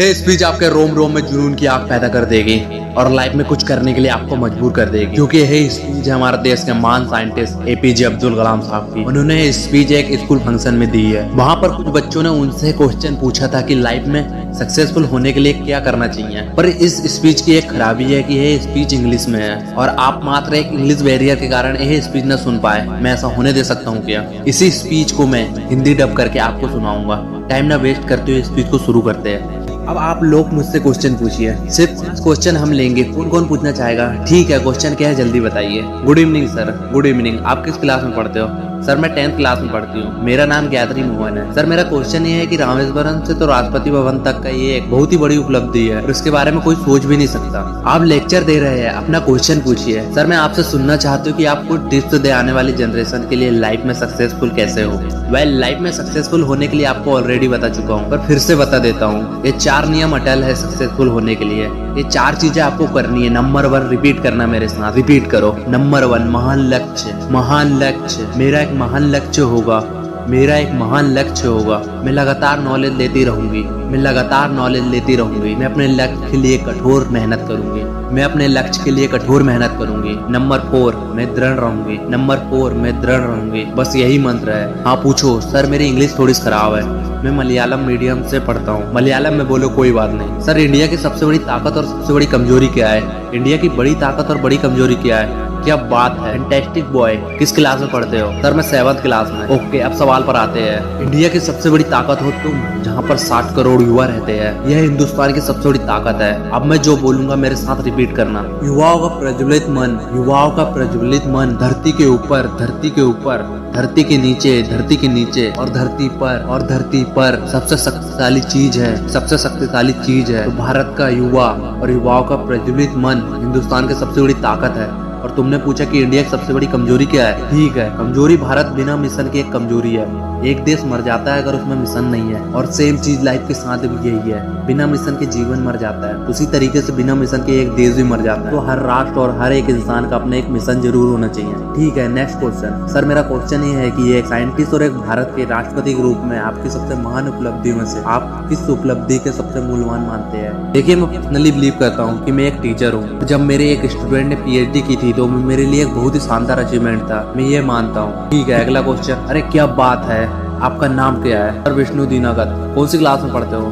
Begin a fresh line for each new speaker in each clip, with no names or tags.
ये स्पीच आपके रोम रोम में जुनून की आग पैदा कर देगी और लाइफ में कुछ करने के लिए आपको मजबूर कर देगी, क्योंकि यही स्पीच है हमारे देश के महान साइंटिस्ट एपीजे अब्दुल कलाम साहब की। उन्होंने ये स्पीच एक स्कूल फंक्शन में दी है। वहाँ पर कुछ बच्चों ने उनसे क्वेश्चन पूछा था कि लाइफ में सक्सेसफुल होने के लिए क्या करना चाहिए। पर इस स्पीच की एक खराबी है कि यह स्पीच इंग्लिश में है और आप मात्र एक इंग्लिश बैरियर के कारण यह स्पीच न सुन पाए। मैं ऐसा होने दे सकता हूँ क्या? इसी स्पीच को मैं हिंदी डब करके आपको सुनाऊंगा। टाइम न वेस्ट करते हुए स्पीच को शुरू करते हैं। अब आप लोग मुझसे क्वेश्चन पूछिए, सिर्फ क्वेश्चन हम लेंगे। कौन कौन पूछना चाहेगा? ठीक है, क्वेश्चन क्या है जल्दी बताइए। Good evening sir. Good evening. आप किस क्लास में पढ़ते हो? सर मैं 10th क्लास में पढ़ती हूँ। मेरा नाम गायत्री मोहन है। सर मेरा क्वेश्चन ये है कि रामेश्वरम से तो राष्ट्रपति भवन तक का ये एक बहुत ही बड़ी उपलब्धि है और इसके बारे में कोई सोच भी नहीं सकता। आप लेक्चर दे रहे हैं, अपना क्वेश्चन पूछिए। सर मैं आपसे सुनना चाहती हूँ कि आप कुछ टिप्स दे आने वाली जनरेशन के लिए लाइफ में सक्सेसफुल कैसे हो। वेल, लाइफ में सक्सेसफुल होने के लिए आपको ऑलरेडी बता चुका हूँ, पर फिर से बता देता हूँ। ये 4 नियम अटल है सक्सेसफुल होने के लिए। ये 4 चीजें आपको करनी है। नंबर 1, रिपीट करना मेरे साथ। रिपीट करो। नंबर 1, महान लक्ष्य। महान लक्ष्य। मेरा एक महान लक्ष्य होगा। मेरा एक महान लक्ष्य होगा। मैं लगातार नॉलेज लेती रहूंगी। मैं लगातार नॉलेज लेती रहूंगी। मैं अपने लक्ष्य के लिए कठोर मेहनत करूंगी। मैं अपने लक्ष्य के लिए कठोर मेहनत करूंगी। नंबर 4, मैं दृढ़ रहूंगी। नंबर 4, मैं दृढ़ रहूंगी। बस यही मंत्र है। हाँ पूछो। सर मेरी इंग्लिश थोड़ी खराब है। मैं मलयालम मीडियम से पढ़ता हूँ। मलयालम में बोलो, कोई बात नहीं। सर इंडिया की सबसे बड़ी ताकत और सबसे बड़ी कमजोरी क्या है? इंडिया की बड़ी ताकत और बड़ी कमजोरी क्या है? क्या बात है, फैंटास्टिक बॉय। किस क्लास में पढ़ते हो? सर मैं 7th क्लास में। ओके, अब सवाल पर आते हैं। इंडिया की सबसे बड़ी ताकत हो तुम, जहाँ पर 60 करोड़ युवा रहते हैं। यह हिंदुस्तान की सबसे बड़ी ताकत है। अब मैं जो बोलूंगा मेरे साथ रिपीट करना। युवाओं का प्रज्वलित मन। युवाओं का प्रज्वलित मन धरती के ऊपर, धरती के ऊपर, धरती के नीचे, धरती के नीचे और धरती पर, और धरती पर सबसे शक्तिशाली चीज है। सबसे शक्तिशाली चीज है। तो भारत का युवा और युवाओं का प्रज्वलित मन हिंदुस्तान की सबसे बड़ी ताकत है। और तुमने पूछा कि इंडिया की सबसे बड़ी कमजोरी क्या है? ठीक है, कमजोरी भारत बिना मिशन की एक कमजोरी है। एक देश मर जाता है अगर उसमें मिशन नहीं है, और सेम चीज लाइफ के साथ भी यही है। बिना मिशन के जीवन मर जाता है, उसी तरीके से बिना मिशन के एक देश भी मर जाता है। तो हर राष्ट्र और हर एक इंसान का अपना एक मिशन जरूर होना चाहिए। ठीक है, नेक्स्ट क्वेश्चन। सर मेरा क्वेश्चन ये है कि एक साइंटिस्ट और एक भारत के राष्ट्रपति के रूप में आपकी सबसे महान उपलब्धियों में से आप किस उपलब्धि के सबसे मूल्यवान मानते हैं? देखिए, मैं पर्सनली बिलीव करता हूँ कि मैं एक टीचर हूँ। जब मेरे एक स्टूडेंट ने PhD की थी तो मेरे लिए एक बहुत ही शानदार अचीवमेंट था, मैं ये मानता हूँ। ठीक है, अगला क्वेश्चन। अरे क्या बात है, आपका नाम क्या है? सर विष्णु दीनागत। कौन सी क्लास में पढ़ते हो?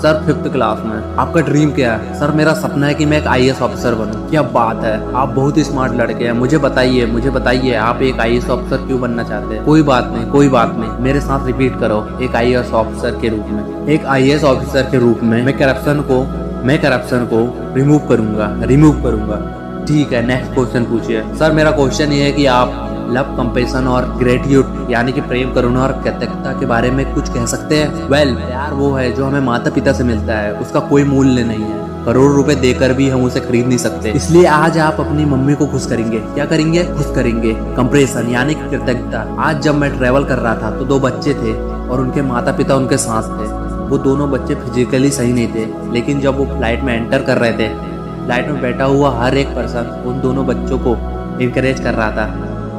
सर 5th क्लास में। आपका ड्रीम क्या है? सर मेरा सपना है कि मैं एक IAS ऑफिसर बनूं। क्या बात है, आप बहुत ही स्मार्ट लड़के हैं। मुझे बताइए आप एक IAS ऑफिसर क्यों बनना चाहते हैं? कोई बात नहीं, कोई बात नहीं। मेरे साथ रिपीट करो। एक IAS ऑफिसर के रूप में, एक IAS ऑफिसर के रूप में मैं करप्शन को रिमूव करूंगा। ठीक है, नेक्स्ट क्वेश्चन पूछिए। सर मेरा क्वेश्चन ये है कि आप लव, कंपैशन और ग्रेटिट्यूड यानी कि प्रेम, करुणा और कृतज्ञता के बारे में कुछ कह सकते हैं? वेल, प्यार वो है जो हमें माता पिता से मिलता है, उसका कोई मूल्य नहीं है। करोड़ रुपए देकर भी हम उसे खरीद नहीं सकते। इसलिए आज आप अपनी मम्मी को खुश करेंगे। क्या करेंगे? खुश करेंगे। कंप्रेशन यानी कि कृतज्ञता। आज जब मैं ट्रेवल कर रहा था तो 2 बच्चे थे और उनके माता पिता उनके साथ थे। वो दोनों बच्चे फिजिकली सही नहीं थे, लेकिन जब वो फ्लाइट में एंटर कर रहे थे, फ्लाइट में बैठा हुआ हर एक पर्सन उन दोनों बच्चों को इनकरेज कर रहा था,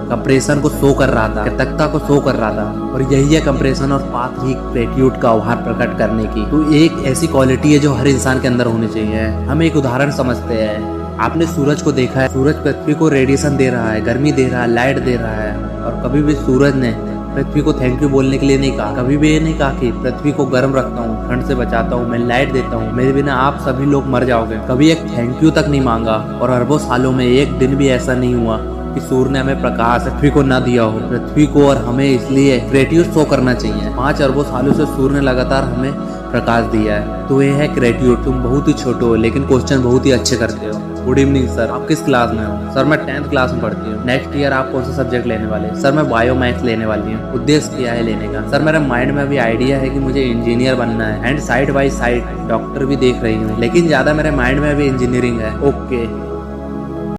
कंप्रेशन को शो कर रहा था, कृतज्ञता को शो कर रहा था। और यही है कंप्रेशन और पाथ ही ग्रेटिट्यूड का आभार प्रकट करने की। तो एक ऐसी क्वालिटी है जो हर इंसान के अंदर होनी चाहिए। हम एक उदाहरण समझते हैं। आपने सूरज को देखा है। सूरज पृथ्वी को रेडिएशन दे रहा है, गर्मी दे रहा है, लाइट दे रहा है, और कभी भी सूरज ने पृथ्वी को थैंक यू बोलने के लिए नहीं कहा। कभी भी ये नहीं कहा कि पृथ्वी को गर्म रखता हूँ, ठंड से बचाता हूँ, मैं लाइट देता हूँ, मेरे बिना आप सभी लोग मर जाओगे। कभी एक थैंक यू तक नहीं मांगा। और अरबों सालों में एक दिन भी ऐसा नहीं हुआ कि सूर्य ने हमें प्रकाश पृथ्वी को ना दिया हो। पृथ्वी को और हमें इसलिए ग्रेटिट्यूड शो करना चाहिए। 5 अरबों सालों से सूर्य ने लगातार हमें प्रकाश दिया है। तो ये है ग्रेटिट्यूड। तुम बहुत ही छोटे हो लेकिन क्वेश्चन बहुत ही अच्छे करते हो। Good evening sir. आप किस क्लास में हो? सर मैं 10th क्लास में पढ़ती हूँ। नेक्स्ट ईयर आप कौन सा सब्जेक्ट लेने वाले? सर मैं बायो मैथ्स लेने वाली हूँ। उद्देश्य क्या है लेने का? सर मेरे माइंड में अभी आइडिया है कि मुझे इंजीनियर बनना है, and side by side doctor भी देख रही हूँ, लेकिन ज्यादा मेरे माइंड में अभी इंजीनियरिंग है। ओके,